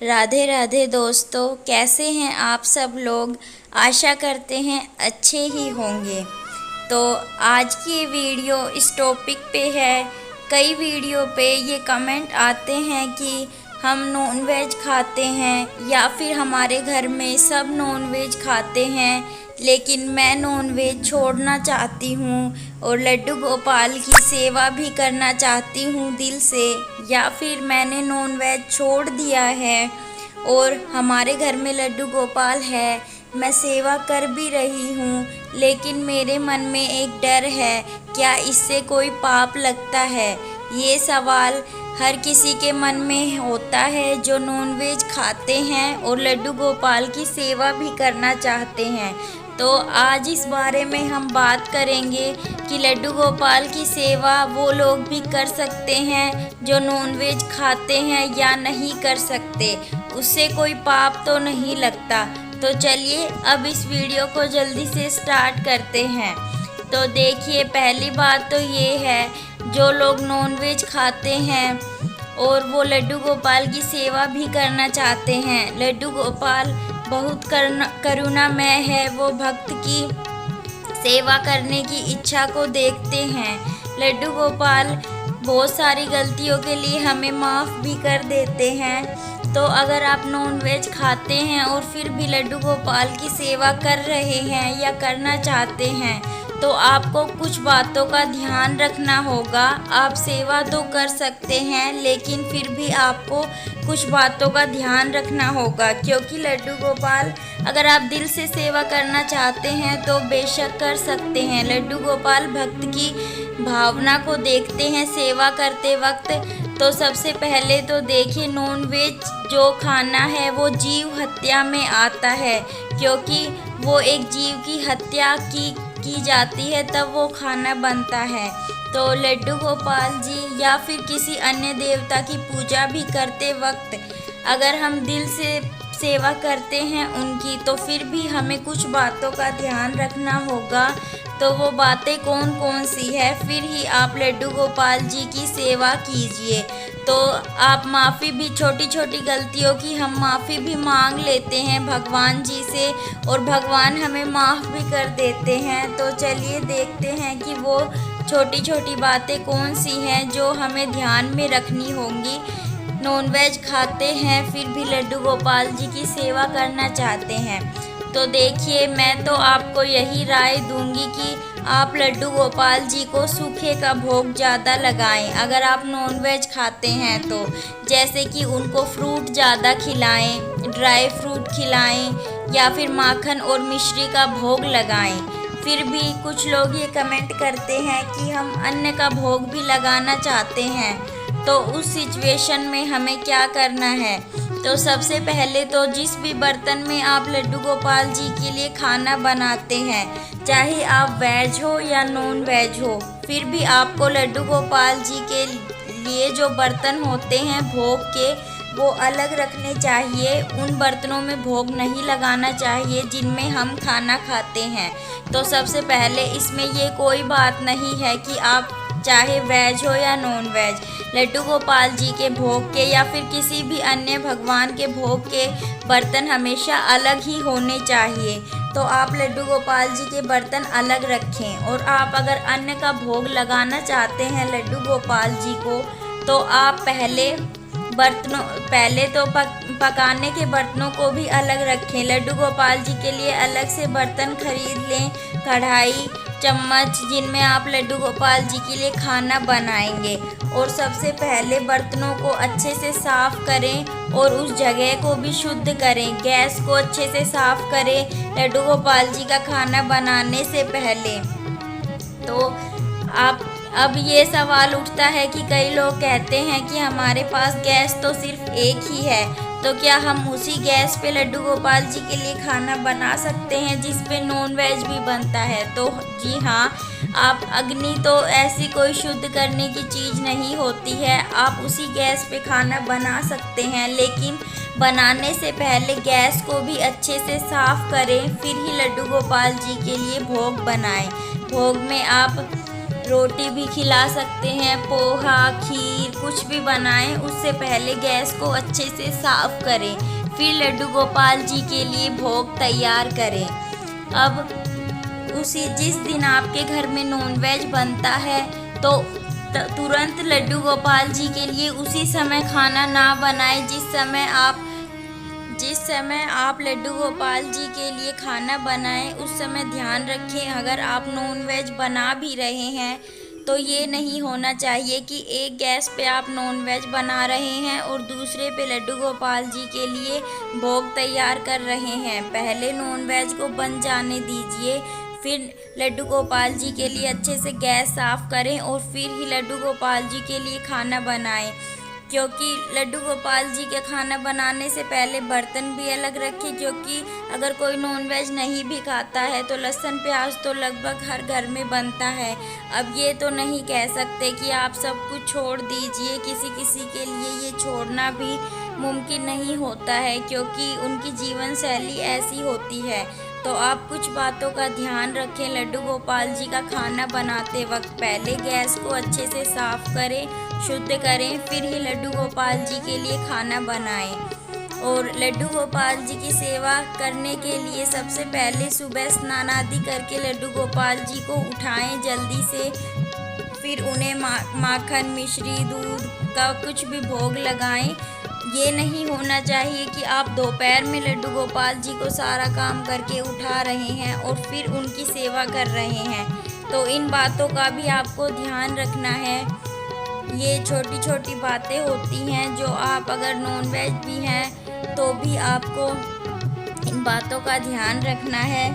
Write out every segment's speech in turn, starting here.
राधे राधे दोस्तों, कैसे हैं आप सब लोग। आशा करते हैं अच्छे ही होंगे। तो आज की ये वीडियो इस टॉपिक पे है। कई वीडियो पे ये कमेंट आते हैं कि हम नॉन वेज खाते हैं या फिर हमारे घर में सब नॉन वेज खाते हैं, लेकिन मैं नॉन वेज छोड़ना चाहती हूँ और लड्डू गोपाल की सेवा भी करना चाहती हूँ दिल से, या फिर मैंने नॉन वेज छोड़ दिया है और हमारे घर में लड्डू गोपाल है, मैं सेवा कर भी रही हूँ, लेकिन मेरे मन में एक डर है, क्या इससे कोई पाप लगता है। ये सवाल हर किसी के मन में होता है जो नॉनवेज खाते हैं और लड्डू गोपाल की सेवा भी करना चाहते हैं। तो आज इस बारे में हम बात करेंगे कि लड्डू गोपाल की सेवा वो लोग भी कर सकते हैं जो नॉनवेज खाते हैं या नहीं कर सकते, उससे कोई पाप तो नहीं लगता। तो चलिए अब इस वीडियो को जल्दी से स्टार्ट करते हैं। तो देखिए, पहली बात तो ये है, जो लोग नॉनवेज खाते हैं और वो लड्डू गोपाल की सेवा भी करना चाहते हैं, लड्डू गोपाल बहुत करुणामय है, वो भक्त की सेवा करने की इच्छा को देखते हैं। लड्डू गोपाल बहुत सारी गलतियों के लिए हमें माफ़ भी कर देते हैं। तो अगर आप नॉनवेज खाते हैं और फिर भी लड्डू गोपाल की सेवा कर रहे हैं या करना चाहते हैं, तो आपको कुछ बातों का ध्यान रखना होगा। आप सेवा तो कर सकते हैं, लेकिन फिर भी आपको कुछ बातों का ध्यान रखना होगा, क्योंकि लड्डू गोपाल अगर आप दिल से सेवा करना चाहते हैं तो बेशक कर सकते हैं। लड्डू गोपाल भक्त की भावना को देखते हैं सेवा करते वक्त। तो सबसे पहले तो देखिए, नॉनवेज जो खाना है वो जीव हत्या में आता है, क्योंकि वो एक जीव की हत्या की जाती है, तब वो खाना बनता है। तो लड्डू गोपाल जी या फिर किसी अन्य देवता की पूजा भी करते वक्त अगर हम दिल से सेवा करते हैं उनकी, तो फिर भी हमें कुछ बातों का ध्यान रखना होगा। तो वो बातें कौन कौन सी है, फिर ही आप लड्डू गोपाल जी की सेवा कीजिए। तो आप माफ़ी भी, छोटी छोटी गलतियों की हम माफ़ी भी मांग लेते हैं भगवान जी से, और भगवान हमें माफ़ भी कर देते हैं। तो चलिए देखते हैं कि वो छोटी छोटी बातें कौन सी हैं जो हमें ध्यान में रखनी होंगी। नॉनवेज खाते हैं फिर भी लड्डू गोपाल जी की सेवा करना चाहते हैं, तो देखिए, मैं तो आपको यही राय दूंगी कि आप लड्डू गोपाल जी को सूखे का भोग ज़्यादा लगाएं। अगर आप नॉनवेज खाते हैं तो जैसे कि उनको फ्रूट ज़्यादा खिलाएं, ड्राई फ्रूट खिलाएं या फिर माखन और मिश्री का भोग लगाएं। फिर भी कुछ लोग ये कमेंट करते हैं कि हम अन्न का भोग भी लगाना चाहते हैं, तो उस सिचुएशन में हमें क्या करना है। तो सबसे पहले तो जिस भी बर्तन में आप लड्डू गोपाल जी के लिए खाना बनाते हैं, चाहे आप वेज हो या नॉन वेज हो, फिर भी आपको लड्डू गोपाल जी के लिए जो बर्तन होते हैं भोग के, वो अलग रखने चाहिए। उन बर्तनों में भोग नहीं लगाना चाहिए जिनमें हम खाना खाते हैं। तो सबसे पहले इसमें ये कोई बात नहीं है कि आप चाहे वेज हो या नॉन वेज, लड्डू गोपाल जी के भोग के या फिर किसी भी अन्य भगवान के भोग के बर्तन हमेशा अलग ही होने चाहिए। तो आप लड्डू गोपाल जी के बर्तन अलग रखें। और आप अगर अन्न का भोग लगाना चाहते हैं लड्डू गोपाल जी को, तो आप पहले तो पकाने के बर्तनों को भी अलग रखें। लड्डू गोपाल जी के लिए अलग से बर्तन खरीद लें, कढ़ाई, चम्मच, जिनमें आप लड्डू गोपाल जी के लिए खाना बनाएंगे। और सबसे पहले बर्तनों को अच्छे से साफ़ करें और उस जगह को भी शुद्ध करें। गैस को अच्छे से साफ़ करें लड्डू गोपाल जी का खाना बनाने से पहले। तो आप अब ये सवाल उठता है कि कई लोग कहते हैं कि हमारे पास गैस तो सिर्फ एक ही है, तो क्या हम उसी गैस पे लड्डू गोपाल जी के लिए खाना बना सकते हैं जिस पे नॉन वेज भी बनता है। तो जी हाँ, आप अग्नि तो ऐसी कोई शुद्ध करने की चीज़ नहीं होती है, आप उसी गैस पे खाना बना सकते हैं, लेकिन बनाने से पहले गैस को भी अच्छे से साफ़ करें, फिर ही लड्डू गोपाल जी के लिए भोग बनाएं। भोग में आप रोटी भी खिला सकते हैं, पोहा, खीर, कुछ भी बनाएं। उससे पहले गैस को अच्छे से साफ करें, फिर लड्डू गोपाल जी के लिए भोग तैयार करें। अब जिस दिन आपके घर में नॉनवेज बनता है तो तुरंत लड्डू गोपाल जी के लिए उसी समय खाना ना बनाएं। जिस समय आप लड्डू गोपाल जी के लिए खाना बनाएं उस समय ध्यान रखें, अगर आप नॉनवेज बना भी रहे हैं तो ये नहीं होना चाहिए कि एक गैस पे आप नॉनवेज बना रहे हैं और दूसरे पे लड्डू गोपाल जी के लिए भोग तैयार कर रहे हैं। पहले नॉनवेज को बन जाने दीजिए, फिर लड्डू गोपाल जी के लिए अच्छे से गैस साफ़ करें और फिर ही लड्डू गोपाल जी के लिए खाना बनाएं। क्योंकि लड्डू गोपाल जी के खाना बनाने से पहले बर्तन भी अलग रखें, क्योंकि अगर कोई नॉनवेज नहीं भी खाता है तो लहसुन प्याज तो लगभग हर घर में बनता है। अब ये तो नहीं कह सकते कि आप सब कुछ छोड़ दीजिए, किसी किसी के लिए ये छोड़ना भी मुमकिन नहीं होता है, क्योंकि उनकी जीवन शैली ऐसी होती है। तो आप कुछ बातों का ध्यान रखें। लड्डू गोपाल जी का खाना बनाते वक्त पहले गैस को अच्छे से साफ करें, शुद्ध करें, फिर ही लड्डू गोपाल जी के लिए खाना बनाएं। और लड्डू गोपाल जी की सेवा करने के लिए सबसे पहले सुबह स्नान आदि करके लड्डू गोपाल जी को उठाएं जल्दी से, फिर उन्हें माखन, मिश्री, दूध का कुछ भी भोग लगाएं। ये नहीं होना चाहिए कि आप दोपहर में लड्डू गोपाल जी को सारा काम करके उठा रहे हैं और फिर उनकी सेवा कर रहे हैं। तो इन बातों का भी आपको ध्यान रखना है। ये छोटी छोटी बातें होती हैं जो आप अगर नॉनवेज भी हैं तो भी आपको इन बातों का ध्यान रखना है।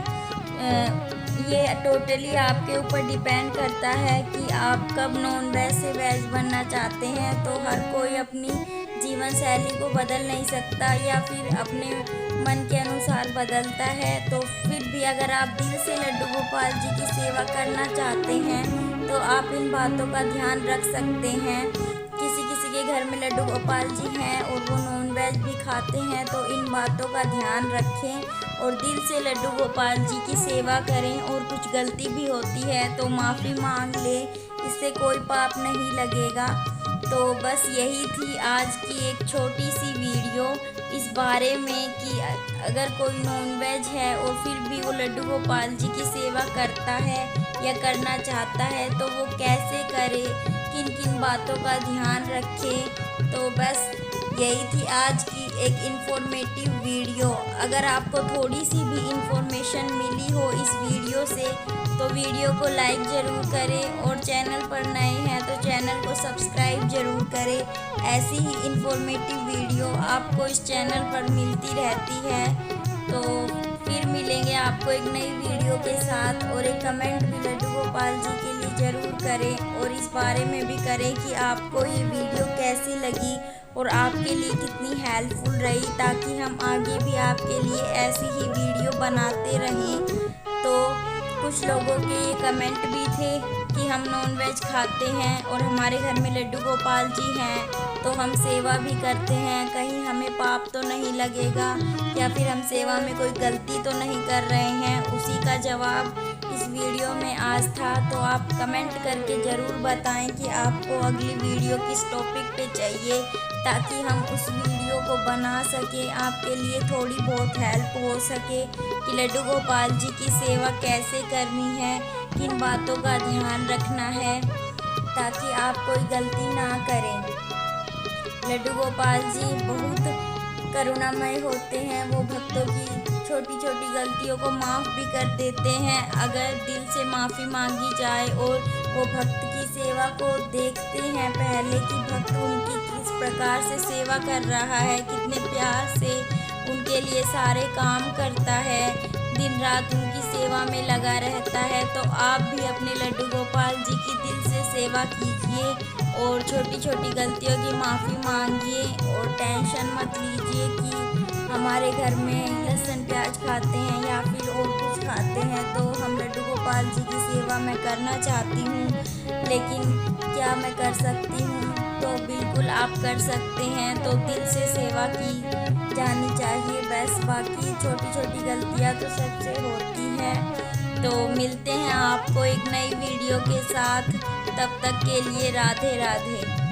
ये टोटली आपके ऊपर डिपेंड करता है कि आप कब नॉनवेज से वेज बनना चाहते हैं। तो हर कोई अपनी जीवन शैली को बदल नहीं सकता या फिर अपने मन के अनुसार बदलता है। तो फिर भी अगर आप दिल से लड्डू गोपाल जी की सेवा करना चाहते हैं तो आप इन बातों का ध्यान रख सकते हैं। किसी किसी के घर में लड्डू गोपाल जी हैं और वो नॉनवेज भी खाते हैं, तो इन बातों का ध्यान रखें और दिल से लड्डू गोपाल जी की सेवा करें। और कुछ गलती भी होती है तो माफ़ी मांग ले, इससे कोई पाप नहीं लगेगा। तो बस यही थी आज की एक छोटी सी वीडियो इस बारे में कि अगर कोई नॉनवेज है और फिर भी वो लड्डू गोपाल जी की सेवा करता है या करना चाहता है तो वो कैसे करे, किन किन बातों का ध्यान रखे। तो बस यही थी आज की एक इन्फॉर्मेटिव वीडियो। अगर आपको थोड़ी सी भी इन्फॉर्मेशन मिली हो इस वीडियो से तो वीडियो को लाइक ज़रूर करें और चैनल पर नए हैं तो चैनल को सब्सक्राइब ज़रूर करें। ऐसी ही इन्फॉर्मेटिव वीडियो आपको इस चैनल पर मिलती रहती है। तो फिर मिलेंगे आपको एक नई वीडियो के साथ। और एक कमेंट भी लड्डू गोपाल जी के लिए ज़रूर करें और इस बारे में भी करें कि आपको ये वीडियो कैसी लगी और आपके लिए कितनी हेल्पफुल रही, ताकि हम आगे भी आपके लिए ऐसी ही वीडियो बनाते रहें। तो कुछ लोगों के ये कमेंट भी थे कि हम नॉनवेज खाते हैं और हमारे घर में लड्डू गोपाल जी हैं तो हम सेवा भी करते हैं, कहीं हमें पाप तो नहीं लगेगा या फिर हम सेवा में कोई गलती तो नहीं कर रहे हैं। उसी का जवाब इस वीडियो में आज था। तो आप कमेंट करके ज़रूर बताएं कि आपको अगली वीडियो किस टॉपिक पे चाहिए, ताकि हम उस वीडियो को बना सकें, आपके लिए थोड़ी बहुत हेल्प हो सके कि लड्डू गोपाल जी की सेवा कैसे करनी है, किन बातों का ध्यान रखना है, ताकि आप कोई गलती ना करें। लड्डू गोपाल जी बहुत करुणामय होते हैं, वो भक्तों की छोटी छोटी गलतियों को माफ़ भी कर देते हैं अगर दिल से माफ़ी मांगी जाए। और वो भक्त की सेवा को देखते हैं पहले कि भक्त उनकी किस प्रकार से सेवा कर रहा है, कितने प्यार से उनके लिए सारे काम करता है, दिन रात उनकी सेवा में लगा रहता है। तो आप भी अपने लड्डू गोपाल जी की दिल से सेवा कीजिए और छोटी छोटी गलतियों की माफ़ी मांगिए और टेंशन मत लीजिए कि हमारे घर में लहसुन प्याज खाते हैं या फिर और कुछ खाते हैं तो हम लड्डू गोपाल जी की सेवा मैं करना चाहती हूँ लेकिन क्या मैं कर सकती हूँ। तो बिल्कुल आप कर सकते हैं। तो दिल से सेवा की जानी चाहिए बस, बाकी छोटी छोटी गलतियाँ तो सबसे होती हैं। तो मिलते हैं आपको एक नई वीडियो के साथ, तब तक के लिए राधे राधे।